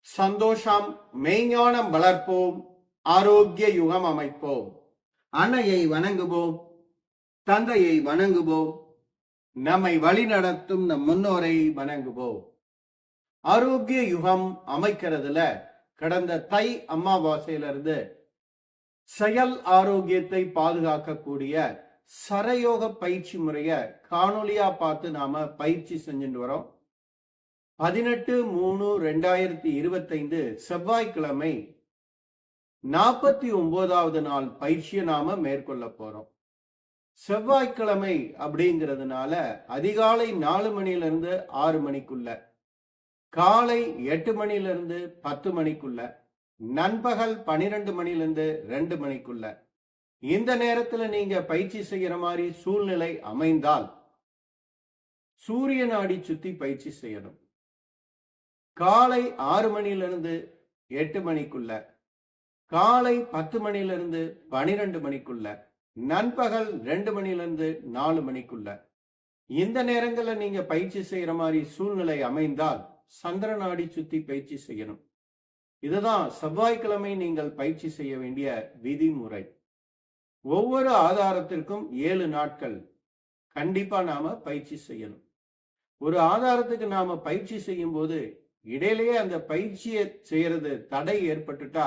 சந்தோஷம் மெய்ஞானம் வளர்ப்போம், ஆரோக்கிய யுகம் அமைப்போம். அன்னையை வணங்குவோம், தந்தையை வணங்குவோம், நம்மை வழிநடத்தும் நம் முன்னோரை வணங்குவோம். ஆரோக்கிய யுகம் அமைக்கிறதுல கடந்த தை அமாவாசையிலிருந்து செயல் ஆரோக்கியத்தை பாதுகாக்கக்கூடிய சரயோக பயிற்சி முறைய காணொலியா பார்த்து நாம பயிற்சி செஞ்சுட்டு வரோம். 18/3/2025 செவ்வாய்க்கிழமை 49வது நாள் பயிற்சியை நாம மேற்கொள்ள போறோம். செவ்வாய்க்கிழமை அப்படிங்கிறதுனால அதிகாலை 4 மணிலிருந்து 6 மணிக்குள்ள, காலை 8 மணிலிருந்து 10 மணிக்குள்ள, நண்பகல் 12 மணிலிருந்து 2 மணிக்குள்ள இந்த நேரத்துல நீங்க பயிற்சி செய்யற மாதிரி சூழ்நிலை அமைந்தால் சூரிய நாடி சுத்தி பயிற்சி செய்யணும். காலை 6 மணிலிருந்து 8 மணிக்குள்ள, காலை 10 மணிலிருந்து 12 மணிக்குள்ள, நண்பகல் 2 மணிலிருந்து 4 மணிக்குள்ள இந்த நேரங்களில் நீங்க பயிற்சி செய்யற மாதிரி சூழ்நிலை அமைந்தால் சந்திர நாடி சுத்தி பயிற்சி செய்யணும். இதுதான் செவ்வாய்க்கிழமை நீங்கள் பயிற்சி செய்ய வேண்டிய விதிமுறை. ஒவ்வொரு ஆதாரத்திற்கும் 7 நாட்கள் கண்டிப்பா நாம பயிற்சி செய்யணும். ஒரு ஆதாரத்துக்கு நாம பயிற்சி செய்யும் போது இடையிலேயே அந்த பயிற்சியை செய்யறது தடை ஏற்பட்டுட்டா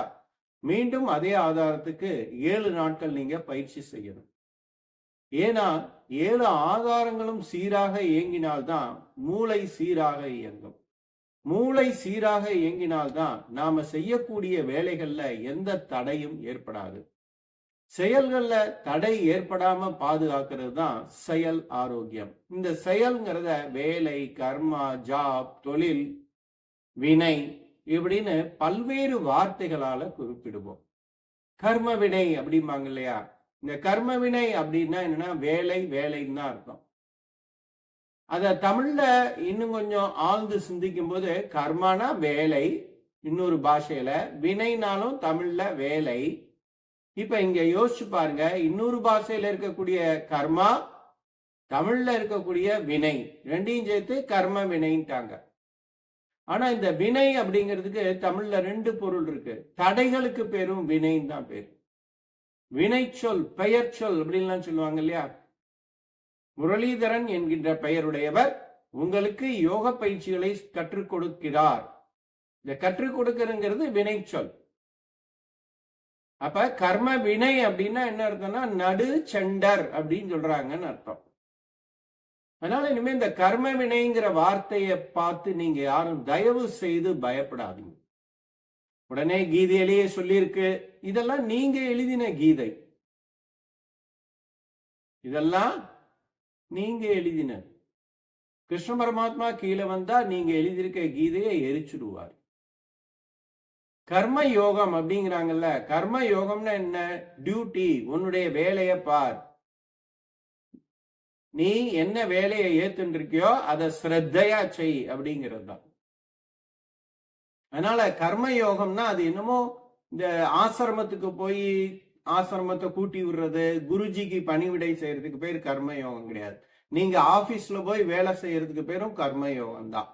மீண்டும் அதே ஆதாரத்துக்கு 7 நாட்கள் நீங்க பயிற்சி செய்யணும். ஏன்னா 7 ஆதாரங்களும் சீராக இயங்கினால்தான் மூளை சீராக இயங்கும். மூளை சீராக இயங்கினால்தான் நாம செய்யக்கூடிய வேலைகள்ல எந்த தடையும் ஏற்படாது. செயல்கள்ல தடை ஏற்படாம பாதுகாக்கிறது தான் செயல் ஆரோக்கியம். இந்த செயல்ங்கிறத வேலை, கர்மா, ஜாப், தொழில், வினை இப்படின்னு பல்வேறு வார்த்தைகளால குறிப்பிடுவோம். கர்ம வினை அப்படிம்பாங்க இல்லையா? இந்த கர்ம வினை அப்படின்னா என்னன்னா வேலை, வேலைன்னு தான் அர்த்தம். அத தமிழ்ல இன்னும் கொஞ்சம் ஆழ்ந்து சிந்திக்கும் போது கர்மானா வேலை, இன்னொரு பாஷையில வினைனாலும் தமிழ்ல வேலை. இப்ப இங்க யோசிச்சு பாருங்க, இன்னொரு பாஷையில இருக்கக்கூடிய கர்மா, தமிழ்ல இருக்கக்கூடிய வினை, ரெண்டையும் சேர்த்து கர்ம வினைன்ட்டாங்க. ஆனா இந்த வினை அப்படிங்கிறதுக்கு தமிழ்ல 2 பொருள் இருக்கு. தடைகளுக்கு பேரும் வினைன்னு தான் பேரு. வினை சொல், பெயர் சொல் அப்படின்லாம் சொல்லுவாங்க இல்லையா? முரளிதரன் என்கின்ற பெயருடையவர் உங்களுக்கு யோக பயிற்சிகளை கற்றுக் கொடுக்கிறார். இந்த கற்றுக் கொடுக்கிறங்கிறது வினை சொல். அப்ப கர்ம வினை அப்படின்னா என்ன அர்த்தம்னா நடு செண்டர் அப்படின்னு சொல்றாங்கன்னு அர்த்தம். அதனால இனிமே இந்த கர்ம வினைங்கிற வார்த்தையை பார்த்து நீங்க யாரும் தயவு செய்து பயப்படாதீங்க. உடனே கீதையிலேயே சொல்லியிருக்கு, இதெல்லாம் நீங்க எழுதின கீதை, இதெல்லாம் நீங்க எழுதின. கிருஷ்ண பரமாத்மா கீழே வந்தா நீங்க எழுதியிருக்க கீதையை எரிச்சுடுவார். கர்ம யோகம் அப்படிங்கிறாங்கல்ல, கர்ம யோகம்னா என்ன? டியூட்டி, உன்னுடைய வேலையை பார். நீ என்ன வேலையை ஏத்துட்டு இருக்கியோ அதை ஸ்ரத்தையா செய் அப்படிங்கிறது தான். அதனால கர்ம யோகம்னா அது என்னமோ இந்த ஆசிரமத்துக்கு போய் ஆசிரமத்தை கூட்டி விடுறது, குருஜிக்கு பணிவிடை செய்யறதுக்கு பேர் கர்ம யோகம் கிடையாது. நீங்க ஆபீஸ்ல போய் வேலை செய்யறதுக்கு பேரும் கர்ம யோகம் தான்.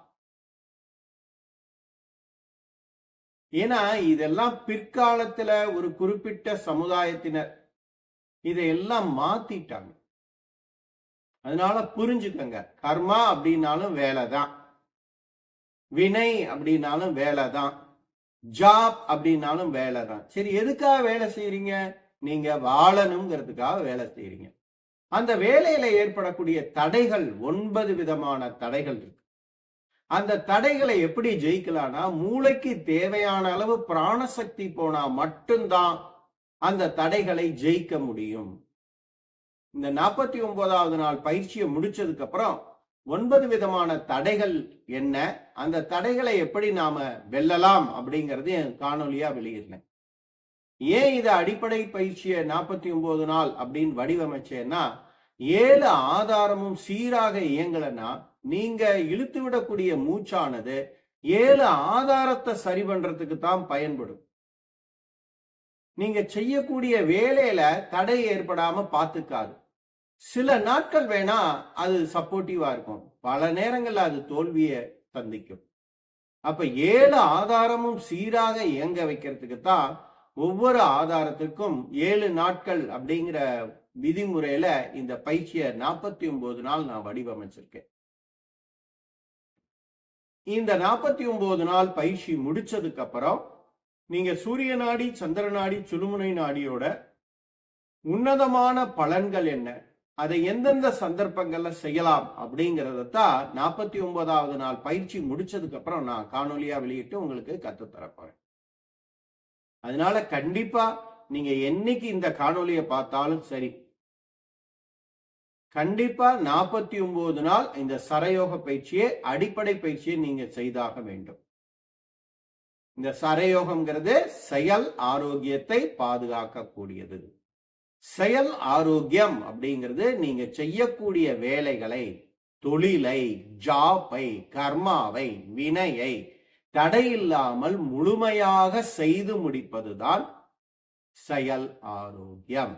ஏன்னா இதெல்லாம் பிற்காலத்துல ஒரு குறிப்பிட்ட சமுதாயத்தினர் இதையெல்லாம் மாத்திட்டாங்க. அதனால புரிஞ்சுக்கங்க, கர்மா அப்படின்னாலும் வேலைதான், வினை அப்படின்னாலும் வேலைதான், ஜாப் அப்படின்னாலும் வேலைதான். சரி, எதுக்காக வேலை செய்யறீங்க? நீங்க வாழணுங்கிறதுக்காக வேலை செய்யறீங்க. அந்த வேலையில ஏற்படக்கூடிய தடைகள் 9 விதமான தடைகள் இருக்கு. அந்த தடைகளை எப்படி ஜெயிக்கலாம்னா, மூளைக்கு தேவையான அளவு பிராணசக்தி போனா மட்டும்தான் அந்த தடைகளை ஜெயிக்க முடியும். இந்த 49வது நாள் பயிற்சியை முடிச்சதுக்கு அப்புறம் 9 விதமான தடைகள் என்ன, அந்த தடைகளை எப்படி நாம வெல்லலாம் அப்படிங்கறது என் காணொலியா வெளியிடுறேன். ஏன் இதை அடிப்படை பயிற்சியை 49 நாள் அப்படின்னு வடிவமைச்சேன்னா, 7 ஆதாரமும் சீராக இயங்கலன்னா நீங்க இழுத்து விடக்கூடிய மூச்சானது 7 ஆதாரத்தை சரி பண்றதுக்கு தான் பயன்படும். நீங்க செய்யக்கூடிய வேலையில தடை ஏற்படாம பார்த்துக்காது. சில நாட்கள் வேணா அது சப்போர்ட்டிவா இருக்கும், பல நேரங்கள்ல அது தோல்வியை சந்திக்கும். அப்ப 7 ஆதாரமும் சீராக இயங்க வைக்கிறதுக்கு தான் ஒவ்வொரு ஆதாரத்துக்கும் 7 நாட்கள் அப்படிங்கிற விதிமுறையில இந்த பயிற்சியை 49 நாள் நான் வடிவமைச்சிருக்கேன். இந்த 49 நாள் பயிற்சி முடிச்சதுக்கு அப்புறம் நீங்க சூரிய நாடி, சந்திர நாடி, சுழுமுனை நாடியோட உன்னதமான பலன்கள் என்ன, அதை எந்தெந்த சந்தர்ப்பங்கள்ல செய்யலாம் அப்படிங்கறத தான் 49வது நாள் பயிற்சி முடிச்சதுக்கு அப்புறம் நான் காணொலியா வெளியிட்டு உங்களுக்கு கத்துத்தரப்போறேன். அதனால கண்டிப்பா நீங்க என்னைக்கு இந்த காணொலியை பார்த்தாலும் சரி, கண்டிப்பா 49 நாள் இந்த சரயோக பயிற்சியை, அடிப்படை பயிற்சியை நீங்க செய்தாக வேண்டும். இந்த சரயோகம்ங்கிறது செயல் ஆரோக்கியத்தை பாதுகாக்கக்கூடியது. செயல் ஆரோக்கியம் அப்படிங்கிறது நீங்க செய்யக்கூடிய வேலைகளை, தொழிலை, ஜாப்பை, கர்மாவை, வினையை தடையில்லாமல் முழுமையாக செய்து முடிப்பதுதான் செயல் ஆரோக்கியம்.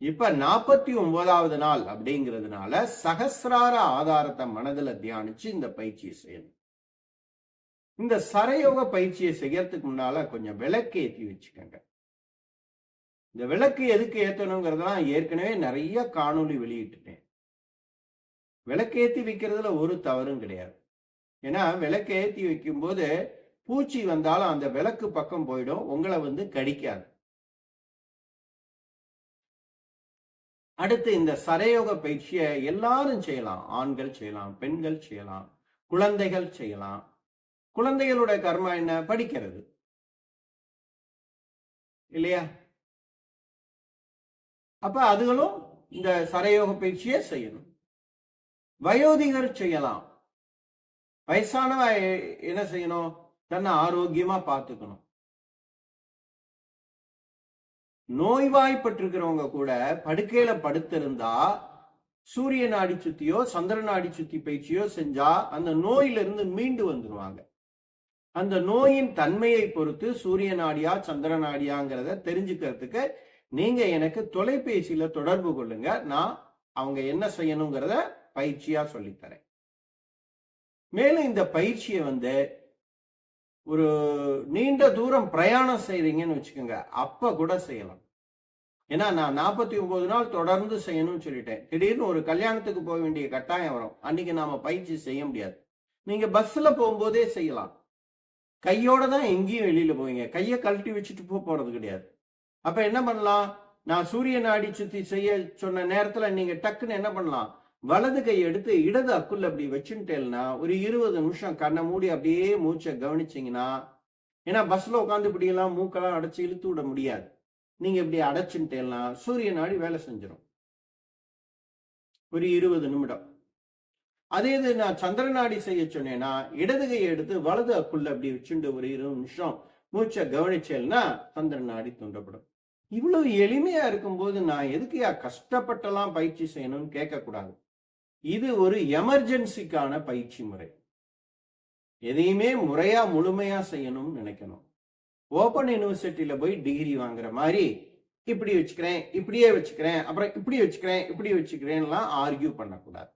இப்ப 49வது நாள் அப்படிங்கிறதுனால சகசிரார ஆதாரத்தை மனதில் தியானிச்சு இந்த பயிற்சியை செய்யணும். இந்த சரயோக பயிற்சியை செய்யறதுக்கு முன்னால கொஞ்சம் விளக்கு ஏற்றி வச்சுக்கோங்க. இந்த விளக்கு எதுக்கு ஏற்றணுங்கிறதெல்லாம் ஏற்கனவே நிறைய காணொலி வெளியிட்டுட்டேன். விளக்கு ஏற்றி வைக்கிறதுல ஒரு தவறும் கிடையாது. ஏன்னா விளக்கு ஏற்றி வைக்கும் போது பூச்சி வந்தாலும் அந்த விளக்கு பக்கம் போயிடும், உங்களை கடிக்காது. அடுத்து இந்த சரயோக பயிற்சியை எல்லாரும் செய்யலாம். ஆண்கள் செய்யலாம், பெண்கள் செய்யலாம், குழந்தைகள் செய்யலாம். குழந்தைகளோட கர்மா என்ன? படிக்கிறது இல்லையா? அப்ப அதுகளும் இந்த சரயோக பயிற்சியை செய்யணும். வயோதிகர் செய்யலாம். வயசானவ என்ன செய்யணும்? தன்னை ஆரோக்கியமா பார்த்துக்கணும். நோய்வாய்ப்பட்டிருக்கிறவங்க கூட படுக்கையில படுத்திருந்தா சூரிய நாடி சுத்தியோ சந்திர நாடி சுத்தி பயிற்சியோ செஞ்சா அந்த நோயிலிருந்து மீண்டு வந்துருவாங்க. அந்த நோயின் தன்மையை பொறுத்து சூரிய நாடியா சந்திர நாடியாங்கிறத தெரிஞ்சுக்கிறதுக்கு நீங்க எனக்கு தொலைபேசியில தொடர்பு கொள்ளுங்க. நான் அவங்க என்ன செய்யணுங்கிறத பயிற்சியா சொல்லித்தரேன். மேலும் இந்த பயிற்சியை ஒரு நீண்ட தூரம் பிரயாணம் செய்றீங்கன்னு வச்சுக்கோங்க, அப்ப கூட செய்யலாம். ஏன்னா நான் 49 நாள் தொடர்ந்து செய்யணும்னு சொல்லிட்டேன். திடீர்னு ஒரு கல்யாணத்துக்கு போக வேண்டிய கட்டாயம் வரும், அன்னைக்கு நாம பயிற்சி செய்ய முடியாது. நீங்க பஸ்ல போகும்போதே செய்யலாம். கையோட தான் எங்கேயும் வெளியில போவீங்க, கையை கழட்டி வச்சுட்டு போறது கிடையாது. அப்ப என்ன பண்ணலாம்? நான் சூரிய நாடி சுத்தி செய்ய சொன்ன நேரத்துல நீங்க டக்குன்னு என்ன பண்ணலாம்? வலது கை எடுத்து இடது அக்குள்ள அப்படி வச்சுட்டேன்னா ஒரு 20 நிமிஷம் கண்ணை மூடி அப்படியே மூச்சை கவனிச்சிங்கன்னா, ஏன்னா பஸ்ல உட்காந்து இப்படி எல்லாம் மூக்கெல்லாம் அடைச்சு இழுத்து விட முடியாது. நீங்க இப்படி அடைச்சுட்டேன்னா சூரிய நாடி வேலை செஞ்சிடும் ஒரு 20 நிமிடம். அதே இது நான் சந்திர நாடி செய்ய சொன்னேன்னா இடது கையை எடுத்து வலது அக்குள்ள அப்படி வச்சுட்டு ஒரு 20 நிமிஷம் மூச்சை கவனிச்சேன்னா சந்திர நாடி தூண்டப்படும். இவ்வளவு எளிமையா இருக்கும்போது நான் எதுக்கு கஷ்டப்பட்டெல்லாம் பயிற்சி செய்யணும்னு கேட்கக்கூடாது. இது ஒரு எமர்ஜென்சிக்கான பயிற்சி முறை. எதையுமே முறையா முழுமையா செய்யணும்னு நினைக்கணும். ஓபன் யூனிவர்சிட்டியில போய் டிகிரி வாங்குற மாதிரி இப்படி வச்சுக்கிறேன், இப்படியே வச்சுக்கிறேன், அப்புறம் இப்படி வச்சுக்கிறேன், இப்படி வச்சுக்கிறேன்லாம் ஆர்கியூ பண்ணக்கூடாது.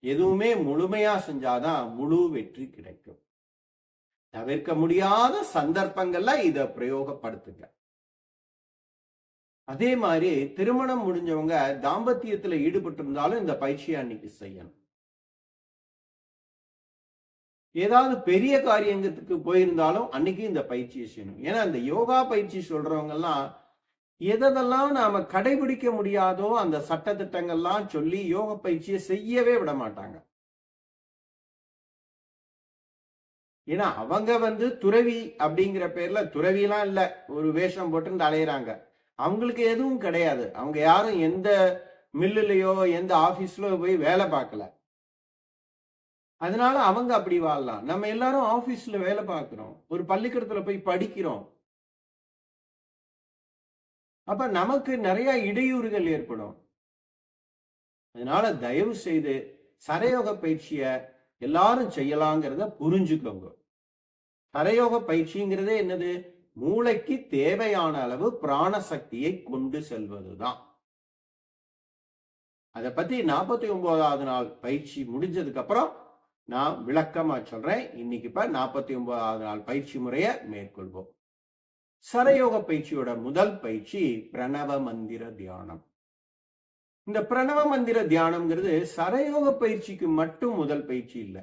எதுவுமே முழுமையா செஞ்சாதான் முழு வெற்றி கிடைக்கும். தவிர்க்க முடியாத சந்தர்ப்பங்கள்ல இதை பிரயோகப்படுத்துங்க. அதே மாதிரி திருமணம் முடிஞ்சவங்க தாம்பத்தியத்துல ஈடுபட்டு இருந்தாலும் இந்த பயிற்சியை அன்னைக்கு செய்யணும். ஏதாவது பெரிய காரியத்துக்கு போயிருந்தாலும் அன்னைக்கு இந்த பயிற்சியை செய்யணும். ஏன்னா இந்த யோகா பயிற்சி சொல்றவங்க எல்லாம் எதெல்லாம் நாம கடைபிடிக்க முடியாதோ அந்த சட்ட திட்டங்கள்லாம் சொல்லி யோக பயிற்சியை செய்யவே விட மாட்டாங்க. ஏன்னா அவங்க துறவி அப்படிங்கிற பேர்ல, துறவிலாம் இல்ல, ஒரு வேஷம் போட்டு அலையிறாங்க. அவங்களுக்கு எதுவும் கிடையாது. அவங்க யாரும் எந்த மில்லுலயோ எந்த ஆபீஸ்லயோ போய் வேலை பார்க்கல. அதனால அவங்க அப்படி வாழலாம். நம்ம எல்லாரும் ஆபீஸ்ல வேலை பார்க்கிறோம், ஒரு பள்ளிக்கூடத்துல போய் படிக்கிறோம். அப்ப நமக்கு நிறைய இடையூறுகள் ஏற்படும். அதனால தயவு செய்து சரயோக பயிற்சிய எல்லாரும் செய்யலாங்கிறத புரிஞ்சுக்கோங்க. சரயோக பயிற்சிங்கிறதே என்னது? மூளைக்கு தேவையான அளவு பிராண சக்தியை கொண்டு செல்வதுதான். அதை பத்தி 49வது நாள் பயிற்சி முடிஞ்சதுக்கு அப்புறம் நான் விளக்கமா சொல்றேன். இன்னைக்கு இப்ப 49வது நாள் பயிற்சி முறையை மேற்கொள்வோம். சரயோக பயிற்சியோட முதல் பயிற்சி பிரணவ மந்திர தியானம். இந்த பிரணவ மந்திர தியானம்ங்கிறது சரயோக பயிற்சிக்கு மட்டும் முதல் பயிற்சி இல்லை.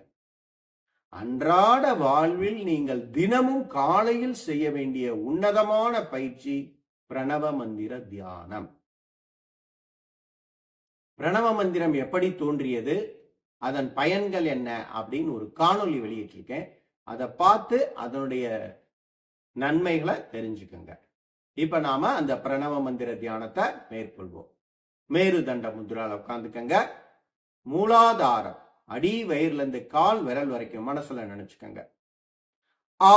அன்றாட வாழ்வில் நீங்கள் தினமும் காலையில் செய்ய வேண்டிய உன்னதமான பயிற்சி பிரணவ மந்திர தியானம். பிரணவ மந்திரம் எப்படி தோன்றியது, அதன் பயன்கள் என்ன அப்படின்னு ஒரு காணொளி வெளியிட்டிருக்கேன். அதை பார்த்து அதனுடைய நன்மைகளை தெரிஞ்சுக்கோங்க. இப்ப நாம அந்த பிரணவ மந்திர தியானத்தை மேற்கொள்வோம். மேருதண்ட முத்ரால உட்காந்துக்கங்க. மூலாதாரம் அடி வயிறுல இருந்து கால் விரல் வரைக்கும் மனசுல நினைச்சுக்கங்க. ஆ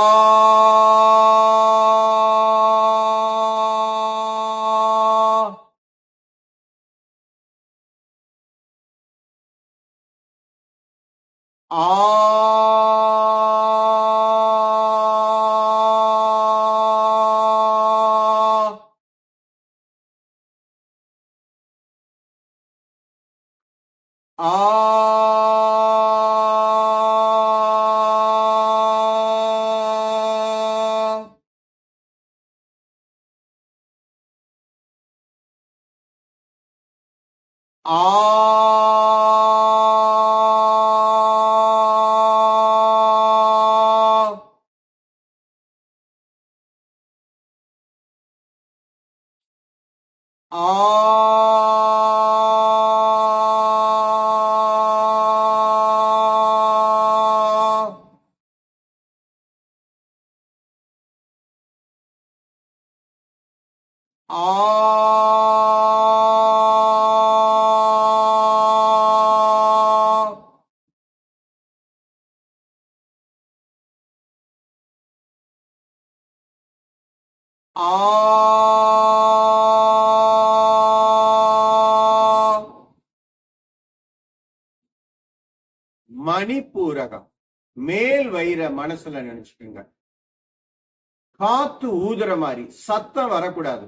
மணிப்பூரகம் மேல் வயிற மனசுல நினைச்சுக்கோங்க. காத்து ஊதுற மாதிரி சத்தம் வரக்கூடாது.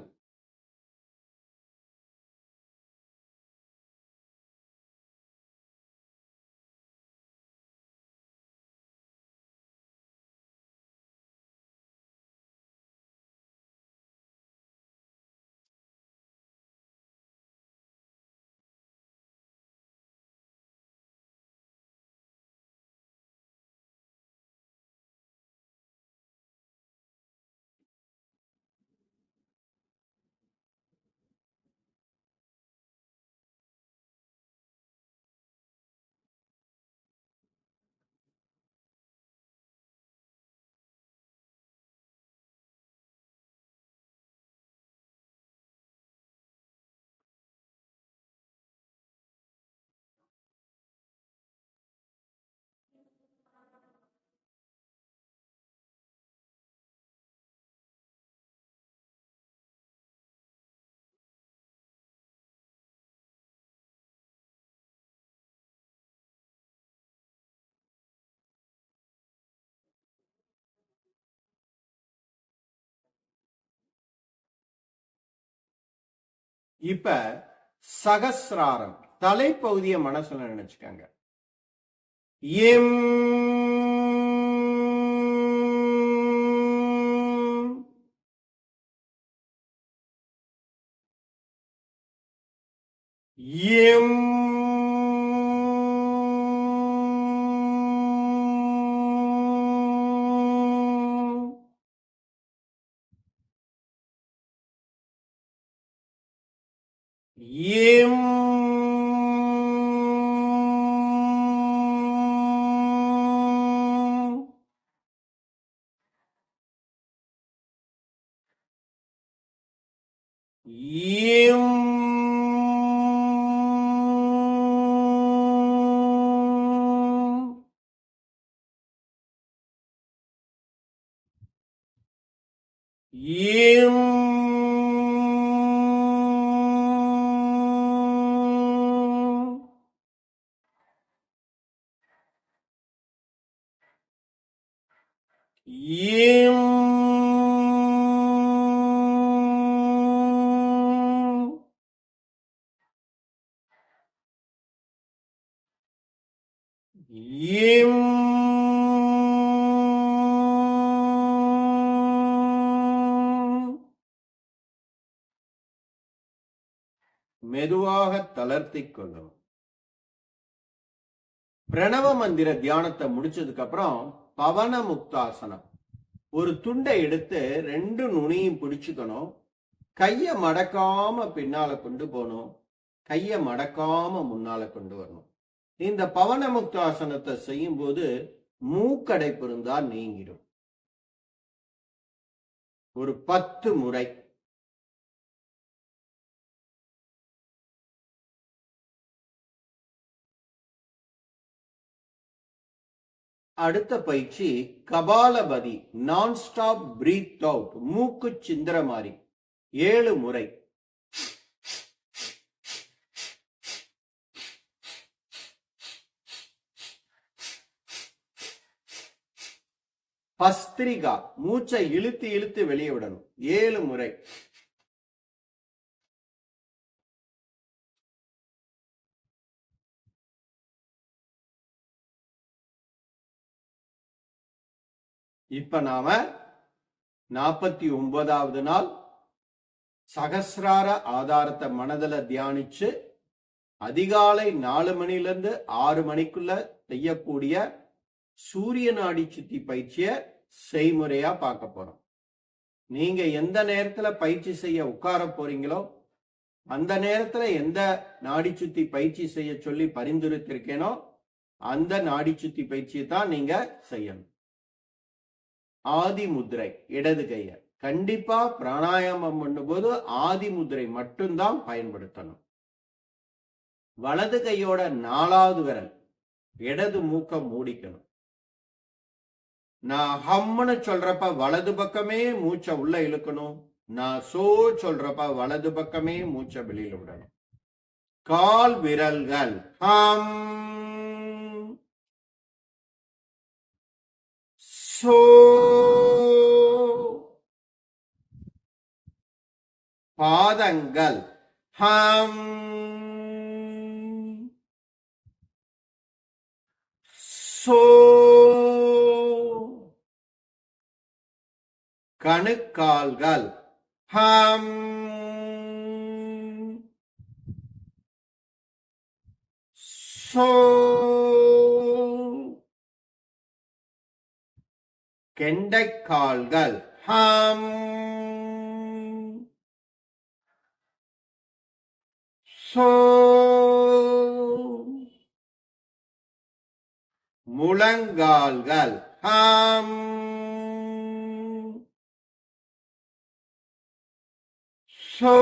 இப்ப சகசிராரம் தலைப்பகுதிய மனசுல நினைச்சுக்கங்க. எம் எம் எம் இம் மெதுவாக தளர்த்திக் கொள்ளணும். பிரணவ மந்திர தியானத்தை முடிச்சதுக்கு அப்புறம் பவன முக்தாசனம். ஒரு துண்டை எடுத்து 2 நுனியும் பிடிச்சுக்கணும். கைய மடக்காம பின்னால கொண்டு போகணும். கைய மடக்காம முன்னால கொண்டு வரணும். இந்த பவன முக்தாசனத்தை செய்யும் போது மூக்கடைப்பு இருந்தா நீங்கிடும். ஒரு 10 முறை. அடுத்த பயிற்சி கபாலபதி, நான் ஸ்டாப் பிரீத் அவுட், மூக்கு சிந்திர மாதிரி 7 முறை. பஸ்திரிகா, மூச்சை இழுத்து இழுத்து வெளியே விடணும் 7 முறை. இப்ப நாம 49வது நாள் சகசிரார ஆதாரத்தை மனதில் தியானிச்சு அதிகாலை 4 மணிலிருந்து 6 மணிக்குள்ள செய்யக்கூடிய சூரிய நாடி சுத்தி பயிற்சியை செய்முறையா பார்க்க போறோம். நீங்க எந்த நேரத்துல பயிற்சி செய்ய உட்கார போறீங்களோ அந்த நேரத்துல எந்த நாடி சுத்தி பயிற்சி செய்ய சொல்லி பரிந்துரைத்திருக்கேனோ அந்த நாடி சுத்தி பயிற்சியை தான் நீங்க செய்யணும். ஆதி முத்திரை, இடது கைய கண்டிப்பா பிராணாயாமம் பண்ணும்போது ஆதி முத்திரை மட்டும்தான் பயன்படுத்தணும். வலது கையோட 4வது விரல் இடது மூக்க மூடிக்கணும். நான் ஹம்னு சொல்றப்ப வலது பக்கமே மூச்சை உள்ள இழுக்கணும். நான் சோ சொல்றப்ப வலது பக்கமே மூச்சை வெளியில விடணும். கால் விரல்கள் ஹம் சோ, பாதங்கள் ஹம் சோ, கணுக்கால்கள் ஹம் சோ, கெண்டைக்கால்கள் ஹம் சோ, முழங்கால்கள் ஹம் சோ,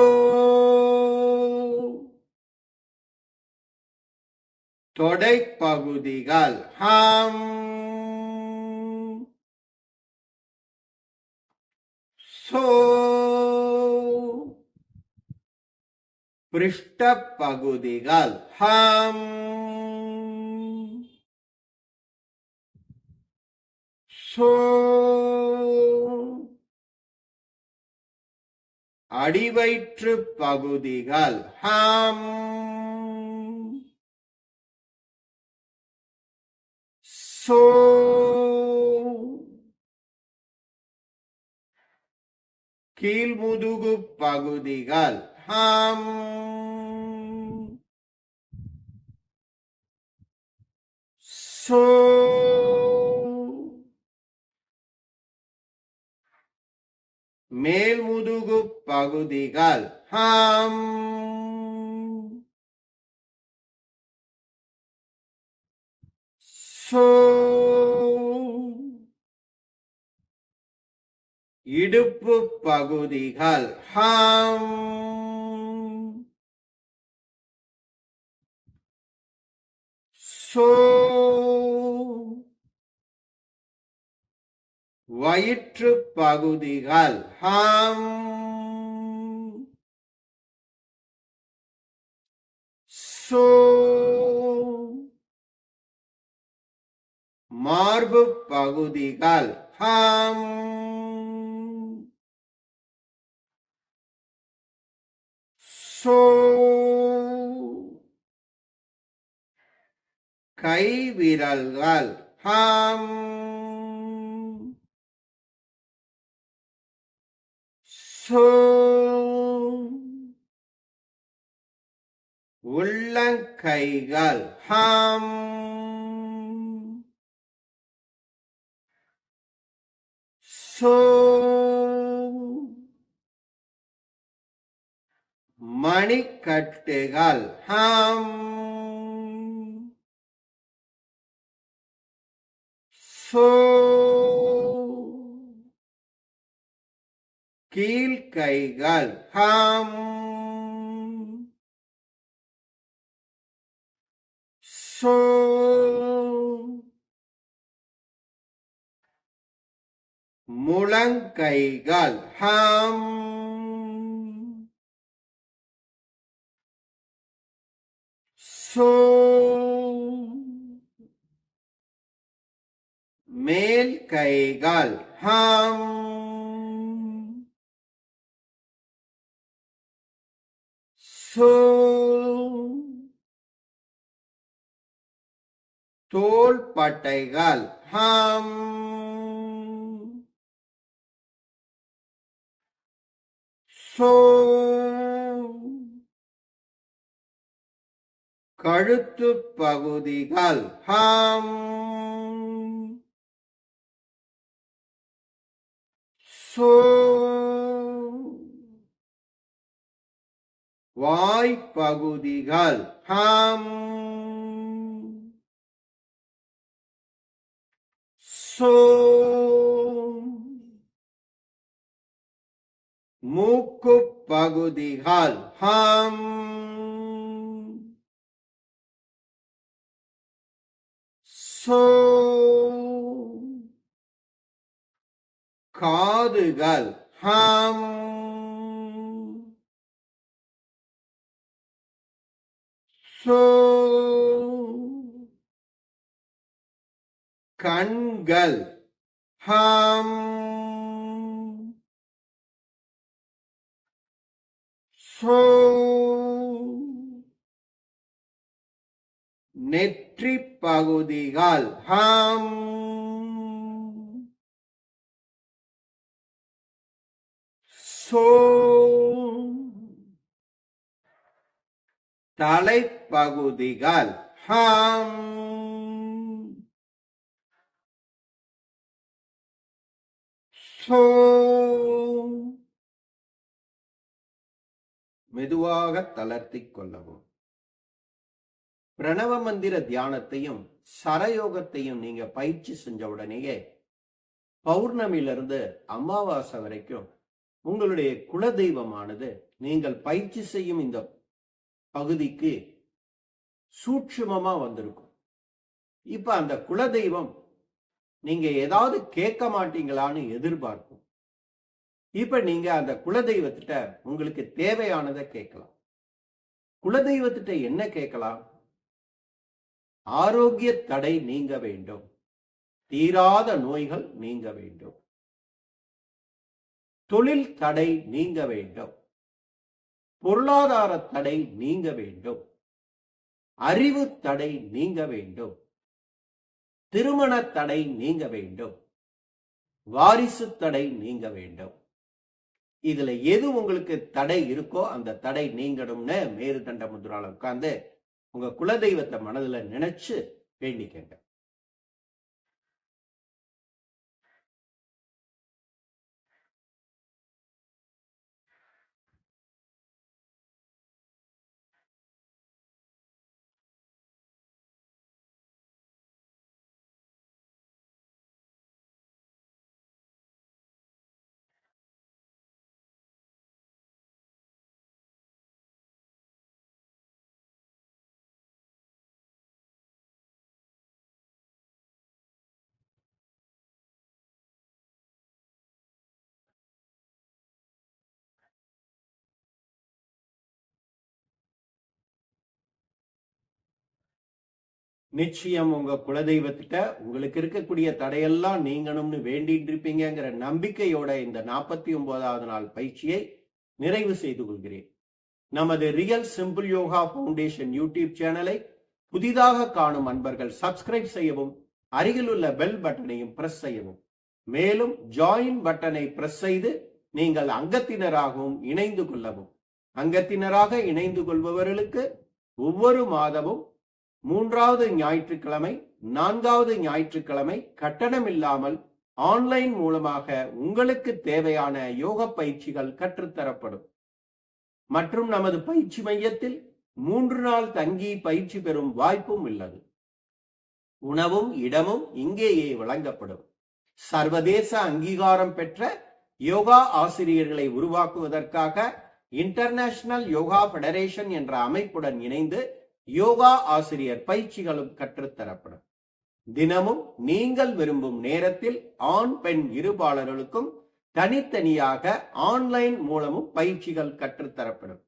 தொடைப்பகுதிகள் ஹம் சோ, பிருஷ்ட பகுதிகள் ஹம் சோ, அடிவயிற்று பகுதிகள் ஹம் சோ, கீழ்முதுகு பகுதிகள் ஹம் சோ, மேல்முதுகு பகுதிகள் ஹம் சோ, இடுப்பு பகுதிகள் ஹம் சோ, வயிற்று பகுதிகள் ஹம் சோ, மார்பு பகுதிகள் ஹம் சோ, கை விரல்கள் ஹம் சோ உள்ளங்கைகள் ஹம் சோ மணிக்கட்டுகள் ஹம் சோ கீழ்கைகள் ஹம் சோ முழங்கைகள் ஹம் சோ மேல் கைகள் ஹம் சோ தோள்பட்டைகள் ஹம் சோ கழுத்து பகுதிகள் ஹம் சோ வாய்ப்பகுதிகள் ஹம் சோ மூக்கு பகுதிகள் ஹம் சோ காதுகள் ஹம் சோ கண்கள் ஹம் சோ நெற்றி பகுதிகள் ஹம் சோ தலைப்பகுதிகள் ஹம் சோ மெதுவாக தளர்த்திக் கொள்ளவும். பிரணவ மந்திர தியானத்தையும் சரயோகத்தையும் நீங்க பயிற்சி செஞ்ச உடனேயே பௌர்ணமியிலிருந்து அமாவாசை வரைக்கும் உங்களுடைய குலதெய்வமானது நீங்கள் பயிற்சி செய்யும் இந்த பகுதிக்கு சூட்சுமமா வந்திருக்கும். இப்ப அந்த குலதெய்வம் நீங்க ஏதாவது கேட்க மாட்டீங்களான்னு எதிர்பார்க்கும். இப்ப நீங்க அந்த குலதெய்வத்திட்ட உங்களுக்கு தேவையானதை கேட்கலாம். குலதெய்வத்திட்ட என்ன கேட்கலாம்? ஆரோக்கிய தடை நீங்க வேண்டும், தீராத நோய்கள் நீங்க வேண்டும், தொழில் தடை நீங்க வேண்டும், பொருளாதார தடை நீங்க வேண்டும், அறிவு தடை நீங்க வேண்டும், திருமண தடை நீங்க வேண்டும், வாரிசு தடை நீங்க வேண்டும். இதுல எது உங்களுக்கு தடை இருக்கோ அந்த தடை நீங்கணும்னு மேருதண்ட முத்ரால உட்கார்ந்து உங்க குலதெய்வத்தை மனதுல நினைச்சு வேண்டிக்கங்க. நிச்சயம் உங்க குலதெய்வத்திட்ட உங்களுக்கு இருக்கக்கூடிய தடையெல்லாம் நீங்கணும்னு வேண்டிட்டு இருப்பீங்கிற நம்பிக்கையோட இந்த 49வது நாள் பயிற்சியை நிறைவு செய்து கொள்கிறேன். நமது real simple yoga foundation YouTube சேனலை புதிதாக காணும் அன்பர்கள் சப்ஸ்கிரைப் செய்யவும், அருகில் உள்ள பெல் பட்டனையும் பிரஸ் செய்யவும். மேலும் ஜாயின் பட்டனை பிரஸ் செய்து நீங்கள் அங்கத்தினராகவும் இணைந்து கொள்ளவும். அங்கத்தினராக இணைந்து கொள்பவர்களுக்கு ஒவ்வொரு மாதமும் 3வது ஞாயிற்றுக்கிழமை, 4வது ஞாயிற்றுக்கிழமை கட்டணமில்லாமல் ஆன்லைன் மூலமாக உங்களுக்கு தேவையான யோக பயிற்சிகள் கற்றுத்தரப்படும். மற்றும் நமது பயிற்சி மையத்தில் 3 நாள் தங்கி பயிற்சி பெறும் வாய்ப்பும் உள்ளது. உணவும் இடமும் இங்கேயே வழங்கப்படும். சர்வதேச அங்கீகாரம் பெற்ற யோகா ஆசிரியர்களை உருவாக்குவதற்காக இன்டர்நேஷனல் யோகா ஃபெடரேஷன் என்ற அமைப்புடன் இணைந்து யோகா ஆசிரியர் பயிற்சிகளும் கற்றுத்தரப்படும். தினமும் நீங்கள் விரும்பும் நேரத்தில் ஆண் பெண் இருபாலர்களுக்கும் தனித்தனியாக ஆன்லைன் மூலமும் பயிற்சிகள் கற்றுத்தரப்படும்.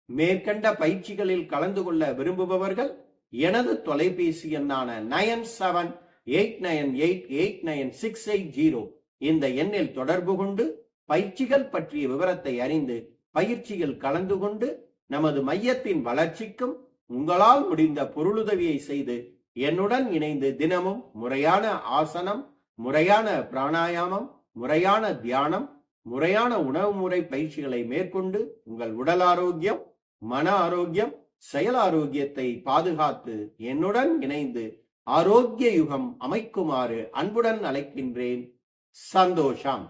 மேற்கண்ட பயிற்சிகளில் கலந்து கொள்ள விரும்புபவர்கள் எனது தொலைபேசி எண்ணான 9789889680 இந்த எண்ணில் தொடர்பு கொண்டு பயிற்சிகள் பற்றிய விவரத்தை அறிந்து பயிற்சியில் கலந்து கொண்டு நமது மையத்தின் வளர்ச்சிக்கும் உங்களால் முடிந்த பொருளுதவியை செய்து என்னுடன் இணைந்து தினமும் முறையான ஆசனம், முறையான பிராணாயாமம், முறையான தியானம், முறையான உணவு முறை பயிற்சிகளை மேற்கொண்டு உங்கள் உடல் ஆரோக்கியம், மன ஆரோக்கியம், செயல் ஆரோக்கியத்தை பாதுகாத்து என்னுடன் இணைந்து ஆரோக்கிய யுகம் அமைக்குமாறு அன்புடன் அழைக்கின்றேன். சந்தோஷம்.